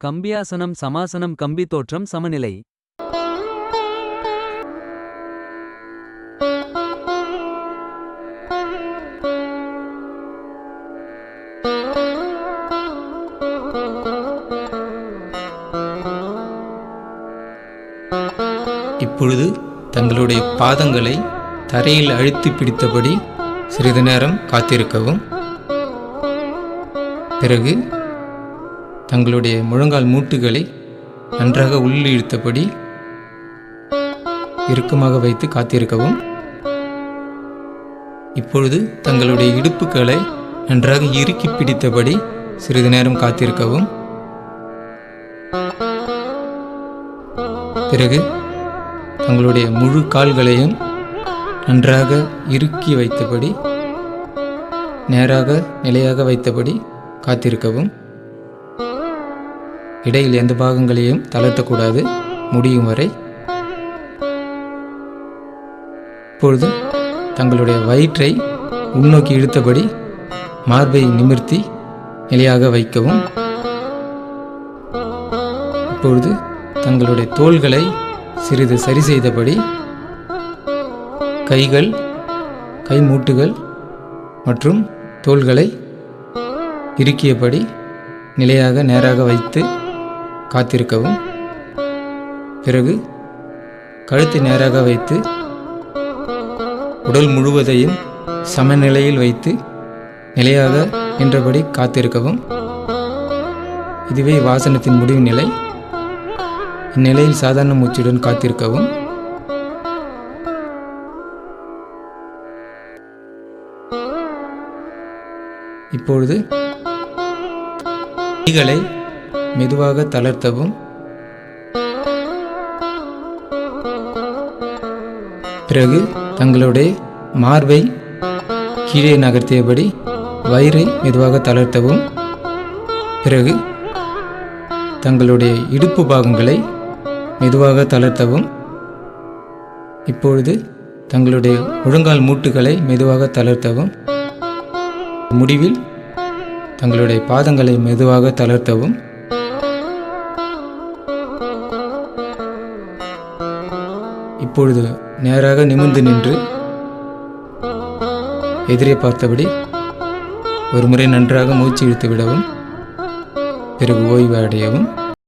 கம்பியாசனம் சமாசனம் கம்பி தோற்றம் சமநிலை. இப்பொழுது தங்களுடைய பாதங்களை தரையில் அழுத்தி பிடித்தபடி சிறிது நேரம் காத்திருக்கவும். பிறகு தங்களுடைய முழங்கால் மூட்டுகளை நன்றாக உள்ளிழுத்தபடி இறுக்கமாக வைத்து காத்திருக்கவும். இப்பொழுது தங்களுடைய இடுப்புகளை நன்றாக இறுக்கி பிடித்தபடி சிறிது நேரம் காத்திருக்கவும். பிறகு தங்களுடைய முழு கால்களையும் நன்றாக இறுக்கி வைத்தபடி நேராக நிலையாக வைத்தபடி காத்திருக்கவும். இடையில் எந்த பாகங்களையும் தளர்த்தக்கூடாது, முடியும் வரை. இப்பொழுது தங்களுடைய வயிற்றை உள்நோக்கி இழுத்தபடி மார்பை நிமிர்த்தி நிலையாக வைக்கவும். இப்பொழுது தங்களுடைய தோள்களை சிறிது சரி செய்தபடி கைகள், கை மூட்டுகள் மற்றும் தோள்களை இறுக்கியபடி நிலையாக நேராக வைத்து காத்திருக்கவும். பிறகு கழுத்தை நேராக வைத்து உடல் முழுவதையும் சமநிலையில் வைத்து நிலையாக நின்றபடி காத்திருக்கவும். இதுவே வாசனத்தின் முடிவு நிலை. இந்நிலையில் சாதாரண மூச்சுடன் காத்திருக்கவும். இப்பொழுது கைகளை மெதுவாக தளர்த்தவும். பிறகு தங்களுடைய மார்பை கீழே நகர்த்தியபடி வயிறை மெதுவாக தளர்த்தவும். பிறகு தங்களுடைய இடுப்பு பாகங்களை மெதுவாக தளர்த்தவும். இப்பொழுது தங்களுடைய முழங்கால் மூட்டுகளை மெதுவாக தளர்த்தவும். முடிவில் தங்களுடைய பாதங்களை மெதுவாக தளர்த்தவும். இப்பொழுது நேராக நிமிர்ந்து நின்று எதிரே பார்த்தபடி ஒரு முறை நன்றாக மூச்சு இழுத்து விடவும். பிறகு ஓய்வு அடையவும்.